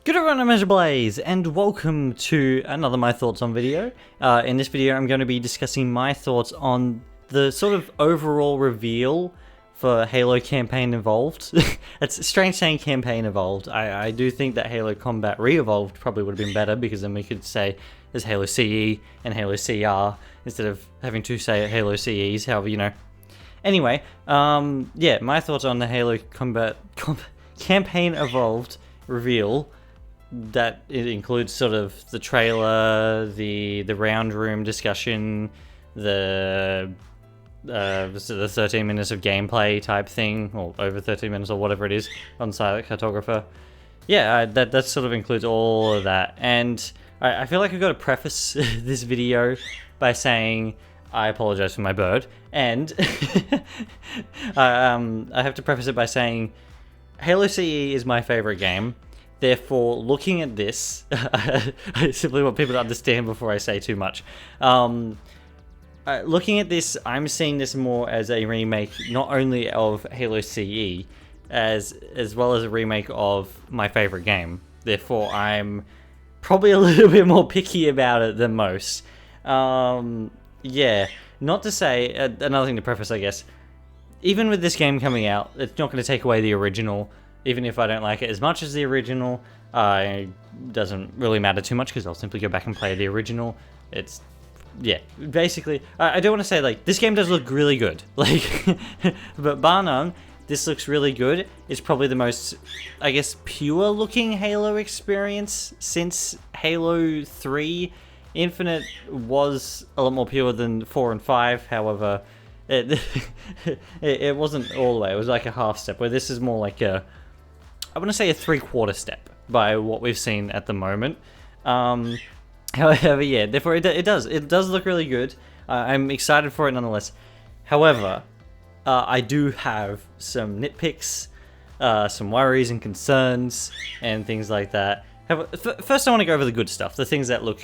Good everyone, I'm AzureBlaze, and welcome to another My Thoughts on video. In this video I'm going to be discussing my thoughts on the sort of overall reveal for Halo Campaign Evolved. It's strange saying Campaign Evolved. I do think that Halo Combat Re-Evolved probably would have been better, because then we could say there's Halo CE and Halo CR instead of having to say Halo CEs, however, you know. Anyway, yeah, my thoughts on the Halo Campaign Evolved reveal. That it includes sort of the trailer, the round room discussion, the 13 minutes of gameplay type thing, or over 13 minutes or whatever it is on Silent Cartographer. Yeah, that sort of includes all of that. And I feel like I've got to preface this video by saying I apologize for my bird, and I have to preface it by saying Halo CE is my favorite game. Therefore, looking at this, I simply want people to understand before I say too much. Looking at this, I'm seeing this more as a remake, not only of Halo CE, as well as a remake of my favorite game. Therefore, I'm probably a little bit more picky about it than most. Yeah, not to say, another thing to preface, I guess, even with this game coming out, it's not going to take away the original. Even if I don't like it as much as the original, it doesn't really matter too much, because I'll simply go back and play the original. It's, yeah, basically, I do want to say, like, this game does look really good. Like, but bar none, this looks really good. It's probably the most, I guess, pure looking Halo experience since Halo 3. Infinite was a lot more pure than 4 and 5, however, it wasn't all the way. It was like a half step, where this is more like a, I want to say a 3/4 step by what we've seen at the moment. However, yeah, therefore it does look really good. I'm excited for it nonetheless. However, I do have some nitpicks, some worries and concerns, and things like that. First, I want to go over the good stuff, the things that look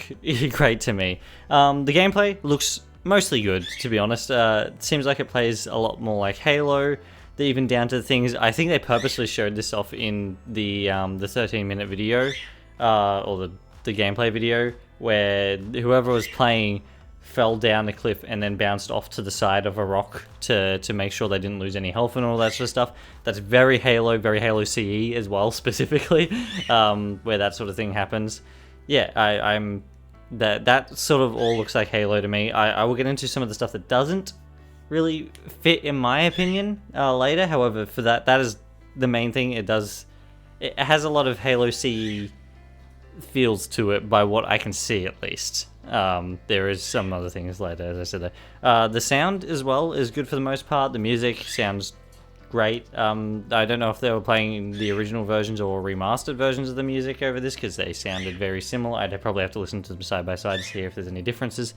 great to me. The gameplay looks mostly good, to be honest. It seems like it plays a lot more like Halo. Even down to the things, I think they purposely showed this off in the 13-minute video, or the gameplay video, where whoever was playing fell down the cliff and then bounced off to the side of a rock to make sure they didn't lose any health and all that sort of stuff. That's very Halo CE as well, specifically, where that sort of thing happens. Yeah, I'm that sort of all looks like Halo to me. I will get into some of the stuff that doesn't really fit, in my opinion, later. However, for that is the main thing. It has a lot of Halo CE feels to it, by what I can see at least. There is some other things later, as I said there. The sound as well is good for the most part. The music sounds great. I don't know if they were playing the original versions or remastered versions of the music over this, because they sounded very similar. I'd probably have to listen to them side by side to see if there's any differences.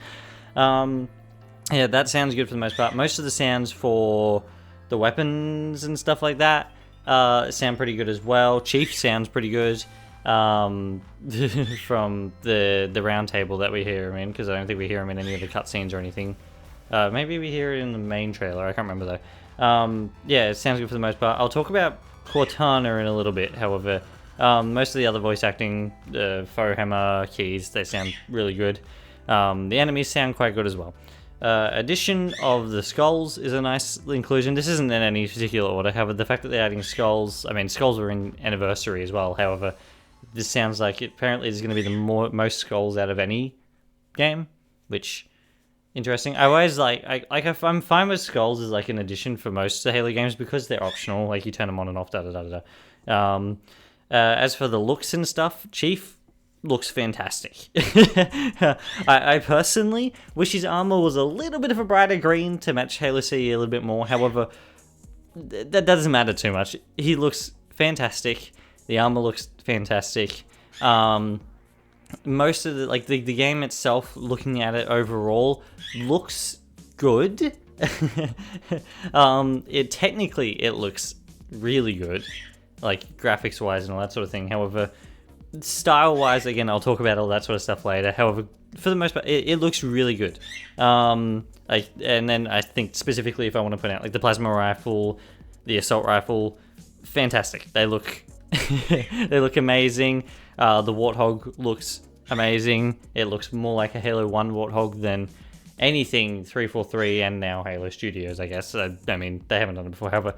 Yeah, that sounds good for the most part. Most of the sounds for the weapons and stuff like that sound pretty good as well. Chief sounds pretty good from the round table that we hear him in, because I don't think we hear him in any of the cutscenes or anything. Maybe we hear it in the main trailer. I can't remember though. Yeah, it sounds good for the most part. I'll talk about Cortana in a little bit, however. Most of the other voice acting, Fohammer, Keys, they sound really good. The enemies sound quite good as well. Addition of the skulls is a nice inclusion. This isn't in any particular order, however, the fact that they're adding skulls, I mean, skulls were in Anniversary as well, however, this sounds like apparently there's going to be the most skulls out of any game, which, interesting. I always I'm fine with skulls as like an addition for most of the Halo games, because they're optional, like you turn them on and off, as for the looks and stuff, Chief looks fantastic. I personally wish his armor was a little bit of a brighter green to match Halo CE a little bit more. However, that doesn't matter too much. He looks fantastic. The armor looks fantastic. Most of the game itself, looking at it overall, looks good. Technically it looks really good, like graphics wise and all that sort of thing. However, style-wise, again, I'll talk about all that sort of stuff later. However, for the most part, it looks really good. And then I think specifically, if I want to point out, like the plasma rifle, the assault rifle, fantastic. They look They look amazing. The Warthog looks amazing. It looks more like a Halo 1 Warthog than anything 343 and now Halo Studios, I guess. I mean, they haven't done it before. However,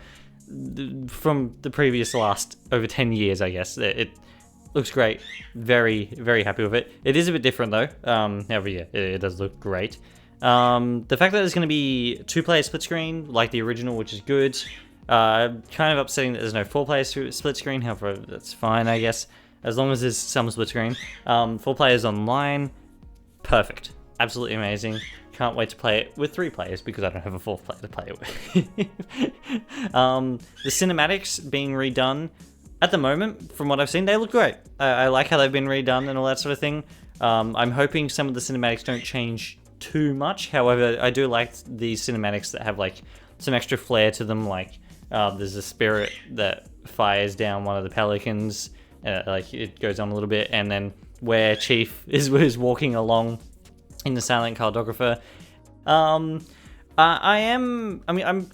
from the previous last over 10 years, I guess, it looks great. Very, very happy with it. It is a bit different though. However, yeah, it does look great. The fact that there's going to be 2-player split screen like the original, which is good. Kind of upsetting that there's no 4-player split screen. However, that's fine, I guess, as long as there's some split screen. 4 players online, perfect, absolutely amazing. Can't wait to play it with 3 players because I don't have a 4th player to play it with. The cinematics being redone at the moment, from what I've seen, they look great. I like how they've been redone and all that sort of thing. I'm hoping some of the cinematics don't change too much. However, I do like the cinematics that have like some extra flair to them. Like there's a spirit that fires down one of the pelicans, like it goes on a little bit, and then where Chief is walking along in the silent cartographer. I'm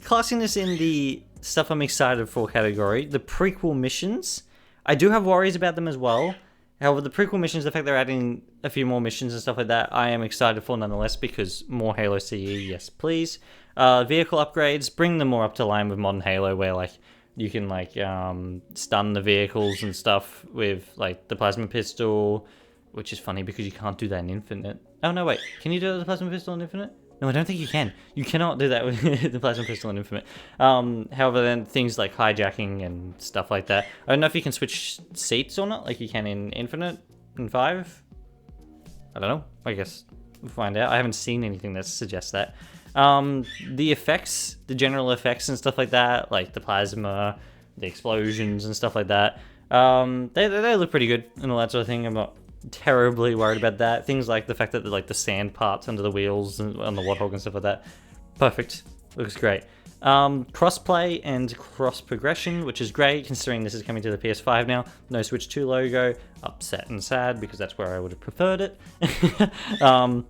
classing this in the stuff I'm excited for category. The prequel missions, I do have worries about them as well. However, the prequel missions, the fact they're adding a few more missions and stuff like that, I am excited for nonetheless, because more Halo CE, yes please. Vehicle upgrades, bring them more up to line with modern Halo, where like you can like stun the vehicles and stuff with like the plasma pistol, which is funny because you can't do that in Infinite. Oh no, wait, can you do it with the plasma pistol in Infinite? No, I don't think you can. You cannot do that with the plasma pistol in Infinite. However, then things like hijacking and stuff like that. I don't know if you can switch seats or not, like you can in Infinite in 5. I don't know. I guess we'll find out. I haven't seen anything that suggests that. The effects, the general effects and stuff like that, like the plasma, the explosions and stuff like that, they look pretty good and all that sort of thing. I'm not terribly worried about that. Things like the fact that like the sand parts under the wheels and on the Warthog and stuff like that, perfect, looks great. Crossplay and cross progression, which is great considering this is coming to the PS5 now. No Switch 2 logo, upset and sad because that's where I would have preferred it. I'll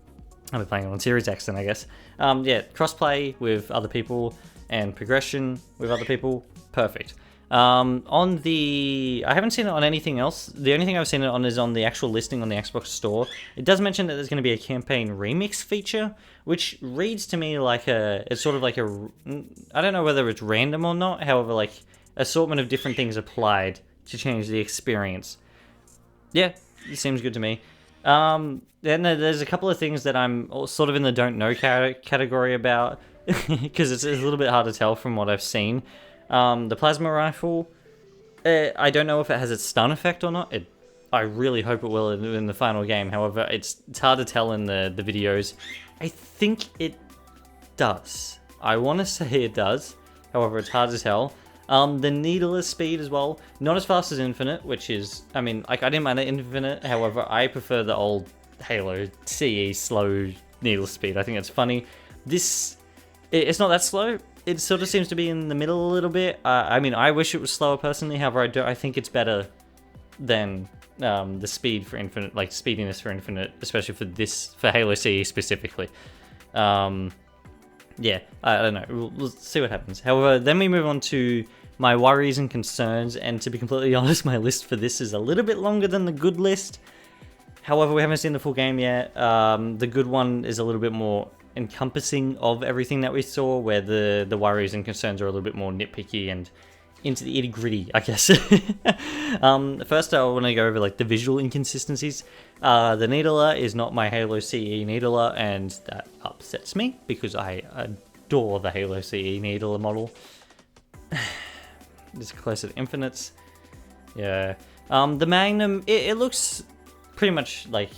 be playing it on Series X then, I guess. Yeah, crossplay with other people and progression with other people, perfect. I haven't seen it on anything else. The only thing I've seen it on is on the actual listing on the Xbox Store. It does mention that there's going to be a campaign remix feature, which reads to me like it's sort of like I don't know whether it's random or not, however, like assortment of different things applied to change the experience. Yeah, it seems good to me. Then there's a couple of things that I'm sort of in the don't know category about, because it's a little bit hard to tell from what I've seen. The plasma rifle, I don't know if it has its stun effect or not. I really hope it will in the final game. However, it's hard to tell in the videos. I think it does. I want to say it does. However, it's hard to tell. The needler speed as well. Not as fast as Infinite, which is, I mean, like I didn't mind the Infinite. However, I prefer the old Halo CE slow needle speed. I think it's funny. It's not that slow. It sort of seems to be in the middle a little bit. I mean, I wish it was slower personally. However, I think it's better than the speed for Infinite, like speediness for Infinite, especially for Halo CE specifically. Yeah, I don't know. We'll see what happens. However, then we move on to my worries and concerns. And to be completely honest, my list for this is a little bit longer than the good list. However, we haven't seen the full game yet. The good one is a little bit more encompassing of everything that we saw, where the worries and concerns are a little bit more nitpicky and into the itty gritty, I guess. First, I want to go over like the visual inconsistencies. The needler is not my Halo CE needler, and that upsets me because I adore the Halo CE needler model. Just closer to Infinites. Yeah. The Magnum, it looks pretty much like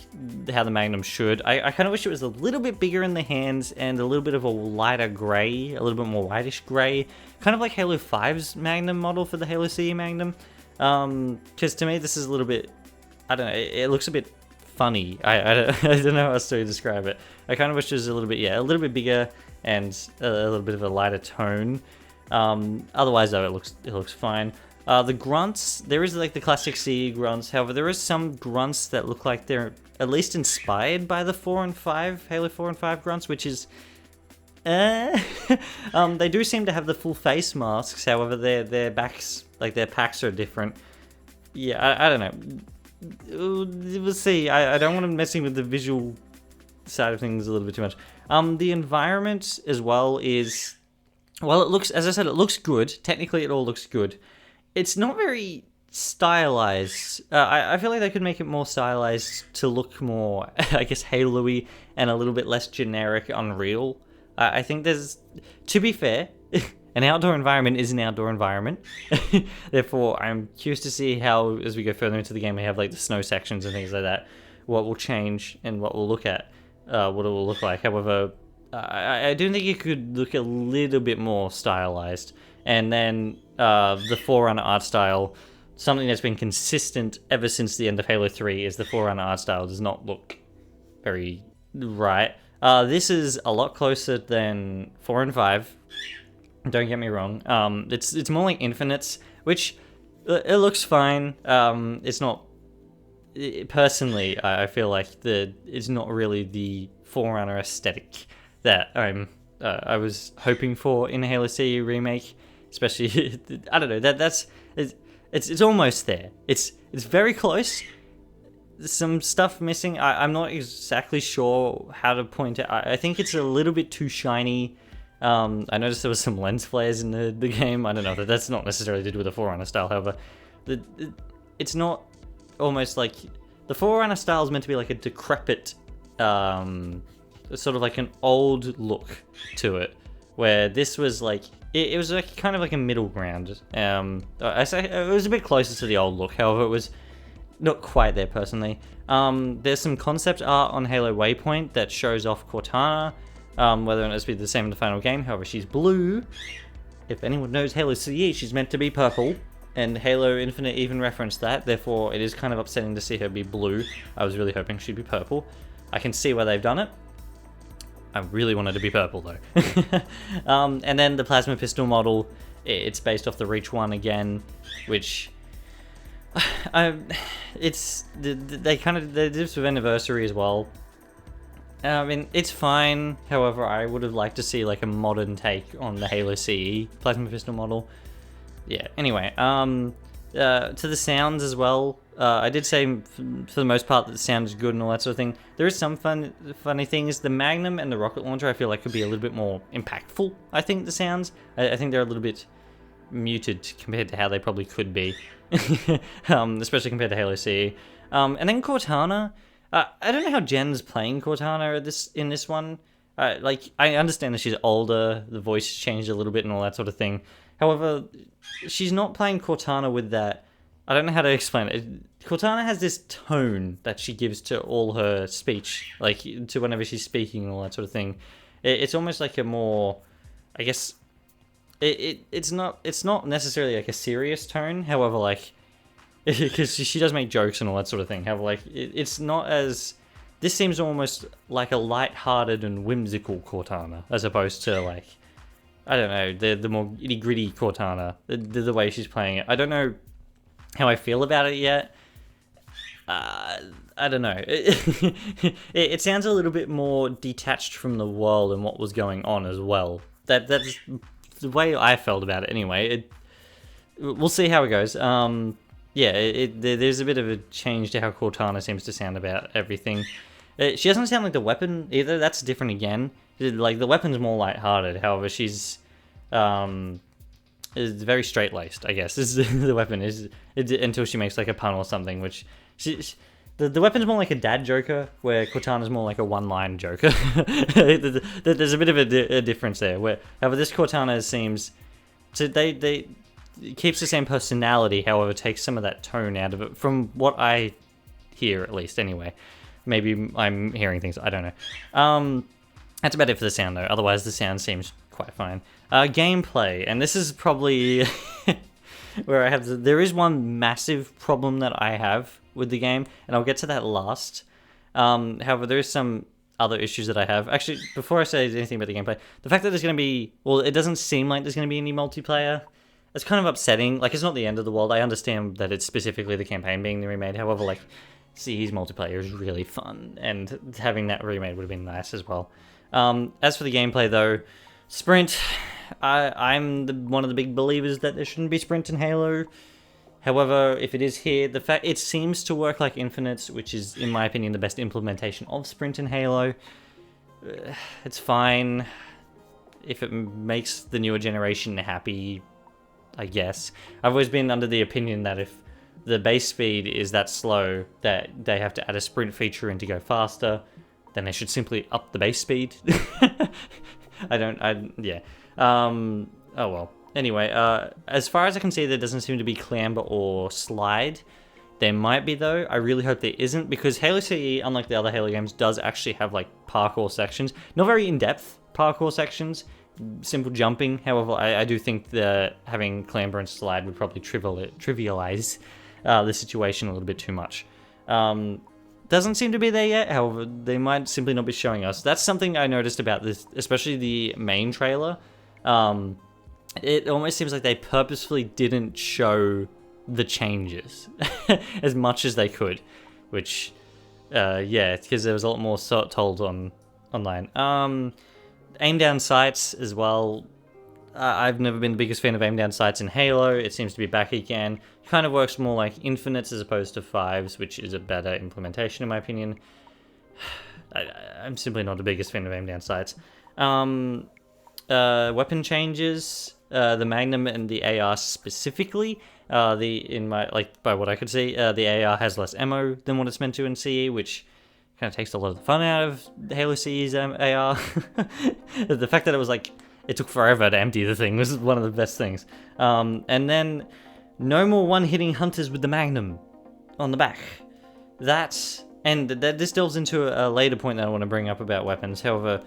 how the Magnum should. I kind of wish it was a little bit bigger in the hands and a little bit of a lighter grey, a little bit more whitish grey, kind of like Halo 5's Magnum model for the Halo CE Magnum. Because to me this is a little bit, I don't know, it looks a bit funny. I don't know how else to describe it. I kind of wish it was a little bit bigger and a little bit of a lighter tone. Otherwise though, it looks fine. The grunts, there is like the classic CE grunts. However, there is some grunts that look like they're at least inspired by the 4 and 5, Halo 4 and 5 grunts, which is... They do seem to have the full face masks. However, their backs, like their packs are different. yeah, I don't know. We'll see. I don't want to messing with the visual side of things a little bit too much. The environment as well is, well, it looks, as I said, it looks good. Technically, it all looks good. It's not very stylized. I feel like they could make it more stylized to look more, I guess, Halo-y and a little bit less generic Unreal. I think there's, to be fair, an outdoor environment is an outdoor environment. Therefore, I'm curious to see how, as we go further into the game, we have like the snow sections and things like that, what will change and what we'll look at, what it will look like. However, I do think it could look a little bit more stylized. And then the Forerunner art style, something that's been consistent ever since the end of Halo 3, is the Forerunner art style does not look very right. This is a lot closer than 4 and 5. Don't get me wrong. It's more like Infinites, which it looks fine. It's not. Personally, I feel like it's not really the Forerunner aesthetic that I was hoping for in Halo CE Remake. Especially, I don't know. It's almost there. It's very close. Some stuff missing. I'm not exactly sure how to point it. I think it's a little bit too shiny. I noticed there was some lens flares in the game. I don't know. That's not necessarily to do with the Forerunner style. However, it's not almost like the Forerunner style is meant to be like a decrepit, sort of like an old look to it, where this was like it was like kind of like a middle ground. I say it was a bit closer to the old look. However, it was not quite there personally. There's some concept art on Halo Waypoint that shows off Cortana, whether or not it's be the same in the final game. However, she's blue. If anyone knows Halo CE, she's meant to be purple, and Halo Infinite even referenced that. Therefore, it is kind of upsetting to see her be blue. I was really hoping she'd be purple. I can see why they've done it. I really wanted to be purple though. And then the plasma pistol model, it's based off the Reach one again, which they did this with Anniversary as well. I mean, it's fine. However, I would have liked to see like a modern take on the Halo CE plasma pistol model. Yeah. Anyway, to the sounds as well. I did say for the most part that the sound is good and all that sort of thing. There is some funny things. The Magnum and the rocket launcher I feel like could be a little bit more impactful. I think the sounds. I think they're a little bit muted compared to how they probably could be, especially compared to Halo CE. And then Cortana. I don't know how Jen's playing Cortana in this one. Like, I understand that she's older, the voice changed a little bit and all that sort of thing. However, she's not playing Cortana with that. I don't know how to explain it. Cortana has this tone that she gives to all her speech, like to whenever she's speaking and all that sort of thing. It's almost like a more, I guess, it's not necessarily like a serious tone. However, like, because she does make jokes and all that sort of thing. However, like, it's not as, this seems almost like a light-hearted and whimsical Cortana, as opposed to like, I don't know, the more itty-gritty Cortana, the way she's playing it. I don't know how I feel about it yet. I don't know. It sounds a little bit more detached from the world and what was going on as well. That's the way I felt about it anyway. We'll see how it goes. Yeah, there's a bit of a change to how Cortana seems to sound about everything. She doesn't sound like the weapon either. That's different again. Like, the weapon's more lighthearted. However, she's is very straight-laced, I guess. The weapon is until she makes like a pun or something, which the weapon's more like a dad joker, where Cortana's more like a one-line joker. There's a bit of a difference there. However, this Cortana seems to they it keeps the same personality, however, takes some of that tone out of it, from what I hear, at least, anyway. Maybe I'm hearing things, I don't know. That's about it for the sound, though. Otherwise, the sound seems quite fine. Gameplay, and this is probably where I have there is one massive problem that I have with the game, and I'll get to that last. However, there is some other issues that I have. Actually, before I say anything about the gameplay, the fact that there's going to be, well, it doesn't seem like there's going to be any multiplayer. It's kind of upsetting. Like, it's not the end of the world. I understand that it's specifically the campaign being remade. However, like, CE's multiplayer is really fun, and having that remade would have been nice as well. As for the gameplay, though, sprint, I'm one of the big believers that there shouldn't be sprint in Halo. However, if it is here, the fact it seems to work like Infinite, which is, in my opinion, the best implementation of sprint in Halo. It's fine. If it makes the newer generation happy, I guess. I've always been under the opinion that if the base speed is that slow that they have to add a sprint feature in to go faster, then they should simply up the base speed. Yeah. Oh well. Anyway, as far as I can see, there doesn't seem to be clamber or slide. There might be, though. I really hope there isn't, because Halo CE, unlike the other Halo games, does actually have, like, parkour sections. Not very in-depth parkour sections, simple jumping. However, I do think that having clamber and slide would probably trivialize the situation a little bit too much. Doesn't seem to be there yet. However, they might simply not be showing us. That's something I noticed about this, especially the main trailer. It almost seems like they purposefully didn't show the changes as much as they could, which, yeah, because there was a lot more told online. Aim down sights as well. I've never been the biggest fan of aim down sights in Halo. It seems to be back again. Kind of works more like Infinites as opposed to Fives, which is a better implementation in my opinion. I'm simply not the biggest fan of aim down sights. Weapon changes. The Magnum and the AR specifically, by what I could see, the AR has less ammo than what it's meant to in CE, which kind of takes a lot of the fun out of Halo CE's AR. The fact that it was like, it took forever to empty the thing was one of the best things. And then no more one-hitting hunters with the Magnum on the back. This delves into a later point that I want to bring up about weapons. However,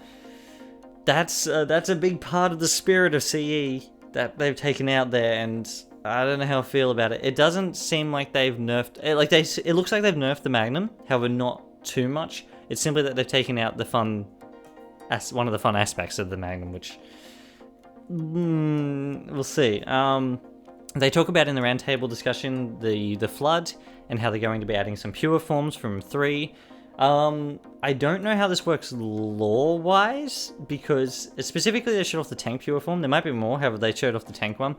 that's a big part of the spirit of CE that they've taken out there, and I don't know how I feel about it. It doesn't seem like they've nerfed it. It looks like they've nerfed the Magnum, however, not too much. It's simply that they've taken out the one of the fun aspects of the Magnum, which we'll see. They talk about in the roundtable discussion the Flood and how they're going to be adding some pure forms from 3. I don't know how this works lore-wise, because specifically they showed off the tank pure form. There might be more, however, they showed off the tank one.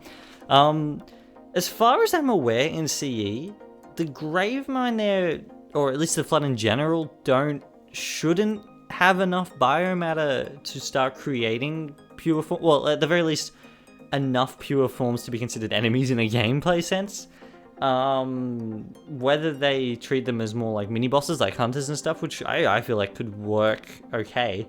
As far as I'm aware in CE, the Grave Mine there, or at least the Flood in general, shouldn't have enough biomatter to start creating pure form. Well, at the very least, enough pure forms to be considered enemies in a gameplay sense. Whether they treat them as more like mini bosses, like hunters and stuff, which I feel like could work okay.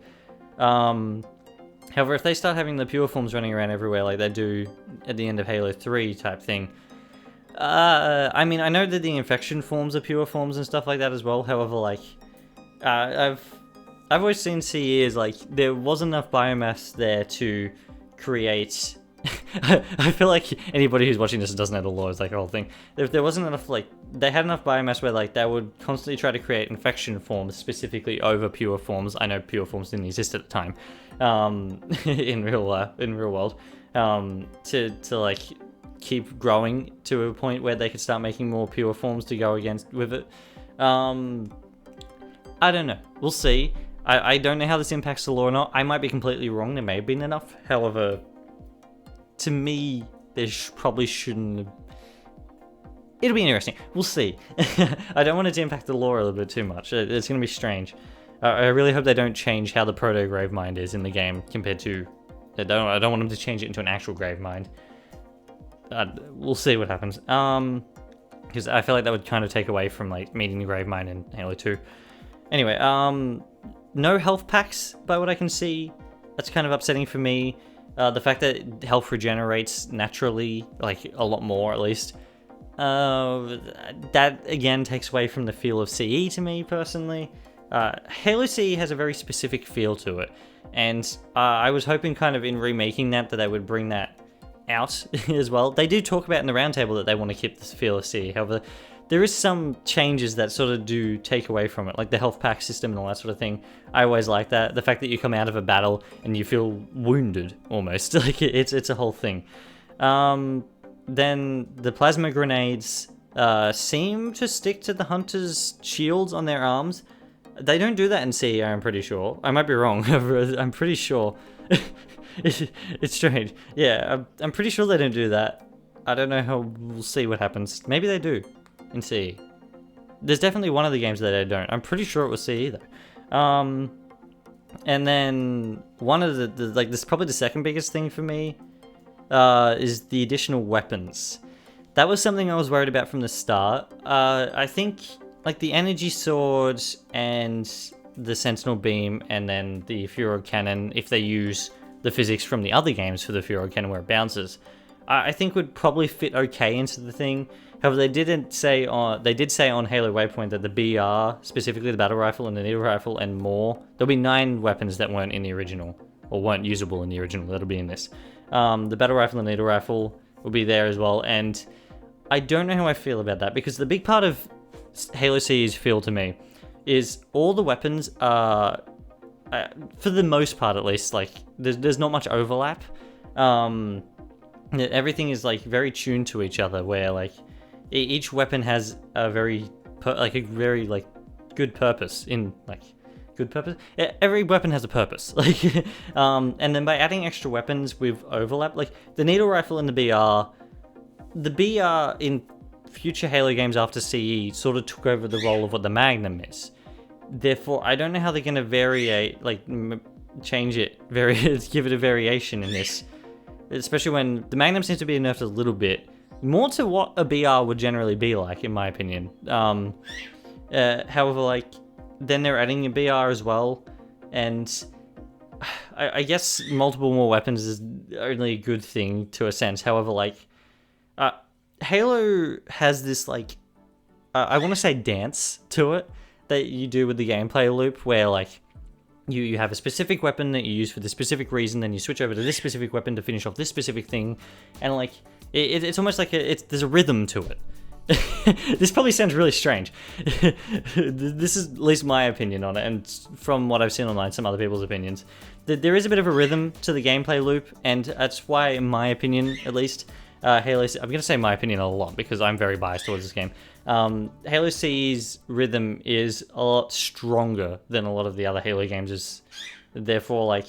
However, if they start having the pure forms running around everywhere like they do at the end of Halo 3 type thing, I mean, I know that the infection forms are pure forms and stuff like that as well. However, like, I've always seen CE as like there wasn't enough biomass there to create. I feel like anybody who's watching this and doesn't know the lore is like the whole thing. If there wasn't enough, like, they had enough biomass where like they would constantly try to create infection forms specifically over pure forms. I know pure forms didn't exist at the time, in real world, to like keep growing to a point where they could start making more pure forms to go against with it. I don't know. We'll see. I don't know how this impacts the lore or not. I might be completely wrong. There may have been enough. However, to me, there probably shouldn't have. It'll be interesting. We'll see. I don't want it to impact the lore a little bit too much. It's going to be strange. I really hope they don't change how the proto Gravemind is in the game compared to. I don't want them to change it into an actual Gravemind. We'll see what happens. Because I feel like that would kind of take away from like meeting the Gravemind in Halo 2. Anyway, no health packs by what I can see. That's kind of upsetting for me. The fact that health regenerates naturally, like a lot more at least, that again takes away from the feel of CE to me personally. Halo CE has a very specific feel to it, and I was hoping kind of in remaking that they would bring that out as well. They do talk about in the roundtable that they want to keep this feel of CE, however, there is some changes that sort of do take away from it, like the health pack system and all that sort of thing. I always like that. The fact that you come out of a battle and you feel wounded, almost. Like, it's a whole thing. Then the plasma grenades seem to stick to the hunters' shields on their arms. They don't do that in CE, I'm pretty sure. I might be wrong. I'm pretty sure. It's strange. Yeah, I'm pretty sure they don't do that. I don't know how, we'll see what happens. Maybe they do in CE. There's definitely one of the games that they don't. I'm pretty sure it was CE though. And then one of the like, this is probably the second biggest thing for me, is the additional weapons. That was something I was worried about from the start. I think like the energy sword and the sentinel beam and then the furor cannon, if they use the physics from the other games for the furor cannon where it bounces, I think would probably fit okay into the thing. However, they did say on Halo Waypoint that the BR, specifically the battle rifle and the needle rifle and more, there'll be 9 weapons that weren't in the original, or weren't usable in the original, that'll be in this. The battle rifle and needle rifle will be there as well, and I don't know how I feel about that, because the big part of Halo CE's feel to me is all the weapons are, for the most part at least, like, there's not much overlap. Everything is like very tuned to each other, where like each weapon has a very good purpose in like good purpose. Every weapon has a purpose, like, and then by adding extra weapons with overlap, like the needle rifle and the BR in future Halo games after CE sort of took over the role of what the Magnum is. Therefore, I don't know how they're going to change it, give it a variation in this. Especially when the Magnum seems to be nerfed a little bit more to what a BR would generally be like, in my opinion. However, like, then they're adding a BR as well, and I guess multiple more weapons is only a good thing to a sense. However, like, Halo has this like, I want to say dance to it that you do with the gameplay loop, where like, you have a specific weapon that you use for this specific reason, then you switch over to this specific weapon to finish off this specific thing, and like it's almost like there's a rhythm to it. This probably sounds really strange. This is at least my opinion on it, and from what I've seen online, some other people's opinions. There is a bit of a rhythm to the gameplay loop, and that's why, in my opinion, at least, Halo. I'm going to say my opinion a lot because I'm very biased towards this game. Halo CE's rhythm is a lot stronger than a lot of the other Halo games is. Therefore, like,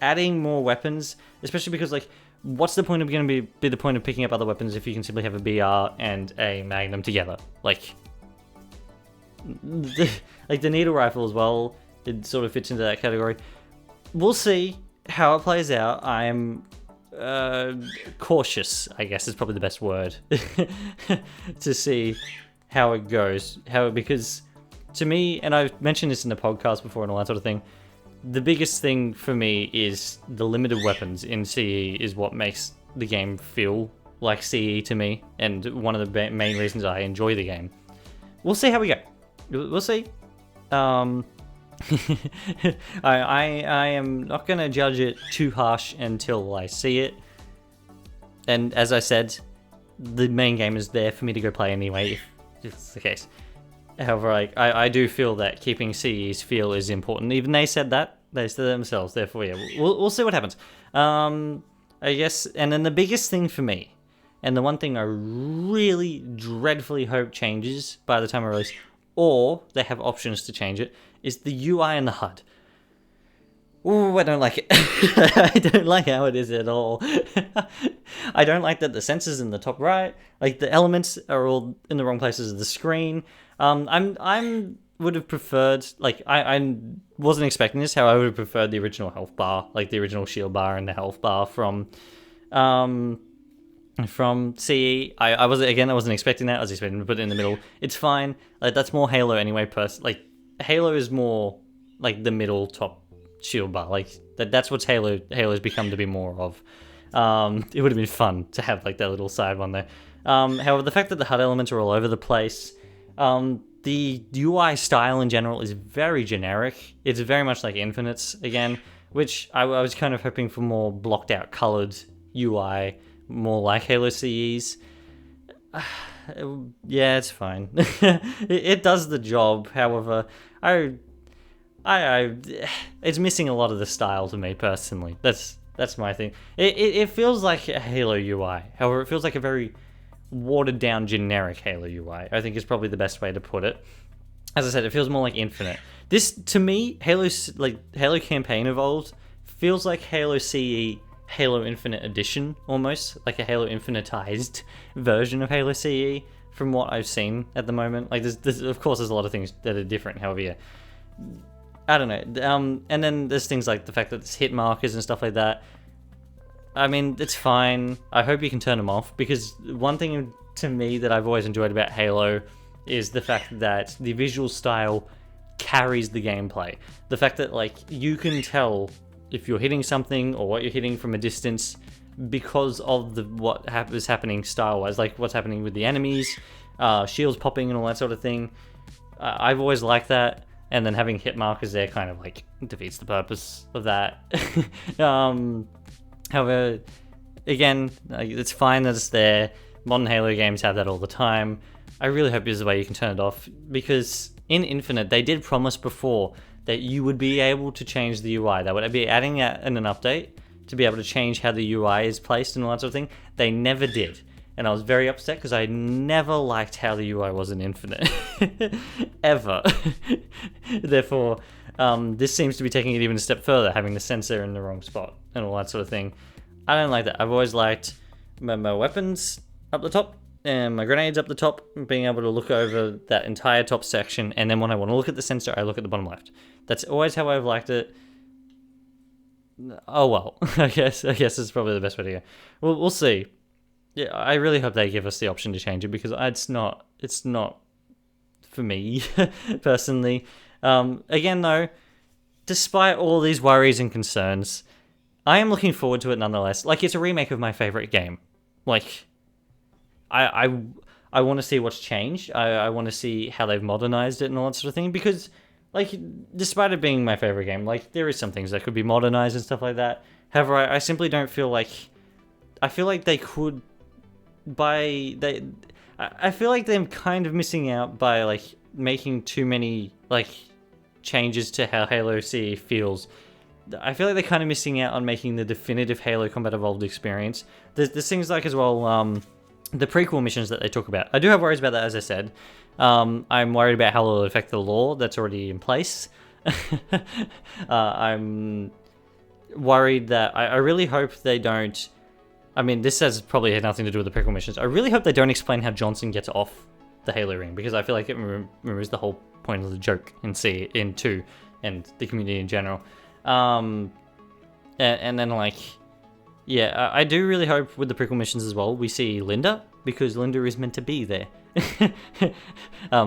adding more weapons, especially because, like, what's the point of going to be the point of picking up other weapons if you can simply have a BR and a Magnum together? Like, the needle rifle as well, it sort of fits into that category. We'll see how it plays out. I'm cautious, I guess is probably the best word, to see how it goes. Because to me, and I've mentioned this in the podcast before and all that sort of thing, the biggest thing for me is the limited weapons in CE is what makes the game feel like CE to me, and one of the main reasons I enjoy the game. We'll see how we go. We'll see. I am not going to judge it too harsh until I see it. And as I said, the main game is there for me to go play anyway, if it's the case. However, I do feel that keeping CE's feel is important. Even they said that. They said it themselves. Therefore, yeah, we'll see what happens. I guess, and then the biggest thing for me, and the one thing I really dreadfully hope changes by the time I release, or they have options to change it, is the UI and the HUD. Ooh, I don't like it. I don't like how it is at all. I don't like that the sensors in the top right, like the elements are all in the wrong places of the screen. I'm would have preferred, like, I wasn't expecting this, how I would have preferred the original health bar, like the original shield bar and the health bar from CE. I wasn't expecting that. I was expecting to put it in the middle. It's fine. Like, that's more Halo anyway. Like, Halo is more like the middle top shield bar. Like, that's what Halo's become to be more of. It would have been fun to have like that little side one there. However, the fact that the HUD elements are all over the place, the UI style in general is very generic. It's very much like Infinite's again, which I was kind of hoping for more blocked out colored UI, more like Halo CE's. Yeah, it's fine. It does the job. However, it's missing a lot of the style to me personally. That's my thing. It feels like a Halo UI. However, it feels like a very watered down generic Halo UI, I think is probably the best way to put it. As I said, it feels more like Infinite. This, to me, Halo Campaign Evolved feels like Halo CE Halo Infinite edition, almost like a Halo Infinitized version of Halo CE from what I've seen at the moment. Like there's of course there's a lot of things that are different, however, yeah, I don't know. And then there's things like the fact that there's hit markers and stuff like that. I mean, it's fine. I hope you can turn them off, because one thing to me that I've always enjoyed about Halo is the fact that the visual style carries the gameplay. The fact that, like, you can tell if you're hitting something or what you're hitting from a distance because of what is happening style-wise, like what's happening with the enemies, shields popping and all that sort of thing. I've always liked that, and then having hit markers there kind of like defeats the purpose of that. However, again, it's fine that it's there. Modern Halo games have that all the time. I really hope there's a way you can turn it off, because in Infinite, they did promise before that you would be able to change the UI. They would be adding that in an update to be able to change how the UI is placed and all that sort of thing. They never did. And I was very upset because I never liked how the UI was in Infinite. Ever. Therefore, this seems to be taking it even a step further, having the sensor in the wrong spot and all that sort of thing. I don't like that. I've always liked my weapons up the top and my grenades up the top, being able to look over that entire top section, and then when I want to look at the sensor, I look at the bottom left. That's always how I've liked it. Oh well, I guess it's probably the best way to go. We'll see. Yeah, I really hope they give us the option to change it, because it's not for me personally. Again though, despite all these worries and concerns, I am looking forward to it nonetheless. Like, it's a remake of my favorite game. Like, I want to see what's changed. I want to see how they've modernized it and all that sort of thing, because, like, despite it being my favorite game, like, there is some things that could be modernized and stuff like that. However, I simply don't feel like... I feel like they could... I feel like they're kind of missing out by, like, making too many, like, changes to how Halo CE feels. I feel like they're kind of missing out on making the definitive Halo Combat Evolved experience. There's things like, as well, the prequel missions that they talk about. I do have worries about that, as I said. I'm worried about how it will affect the lore that's already in place. I'm worried that... I really hope they don't... I mean, this has probably nothing to do with the prequel missions. I really hope they don't explain how Johnson gets off the Halo ring, because I feel like it removes the whole point of the joke in 2 and the community in general. And then, like... Yeah, I do really hope with the prequel missions as well, we see Linda, because Linda is meant to be there.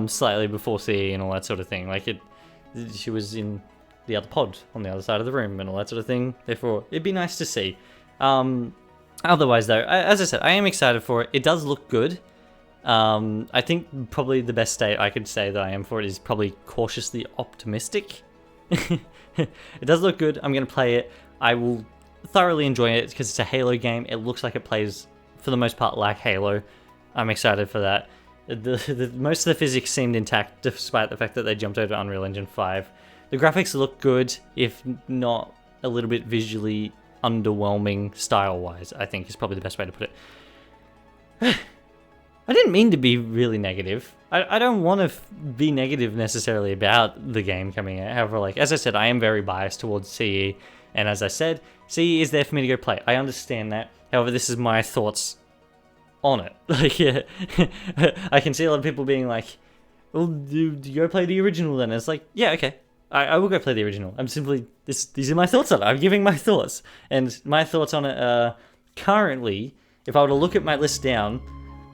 Slightly before CE and all that sort of thing. Like, she was in the other pod on the other side of the room and all that sort of thing. Therefore, it'd be nice to see. Otherwise, though, as I said, I am excited for it. It does look good. I think probably the best state I could say that I am for it is probably cautiously optimistic. It does look good. I'm going to play it. I will thoroughly enjoy it because it's a Halo game. It looks like it plays, for the most part, like Halo. I'm excited for that. Most of the physics seemed intact, despite the fact that they jumped over to Unreal Engine 5. The graphics look good, if not a little bit visually underwhelming style-wise, I think is probably the best way to put it. I didn't mean to be really negative. I don't want to be negative necessarily about the game coming out. However, like, as I said, I am very biased towards CE. And as I said, CE is there for me to go play. I understand that. However, this is my thoughts on it. Like, yeah, I can see a lot of people being like, well, do you go play the original then? And it's like, yeah, okay. I will go play the original. I'm simply, these are my thoughts on it. I'm giving my thoughts. And my thoughts on it are, currently, if I were to look at my list down,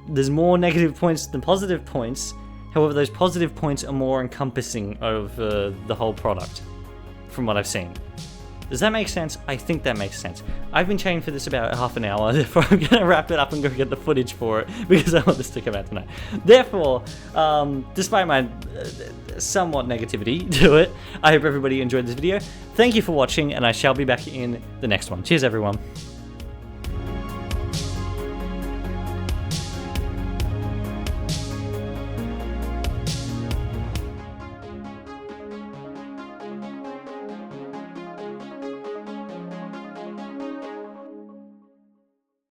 there's more negative points than positive points. However, those positive points are more encompassing of the whole product, from what I've seen. Does that make sense? I think that makes sense. I've been chatting for this about half an hour, therefore I'm going to wrap it up and go get the footage for it, because I want this to come out tonight. Therefore, despite my somewhat negativity to it, I hope everybody enjoyed this video. Thank you for watching, and I shall be back in the next one. Cheers, everyone.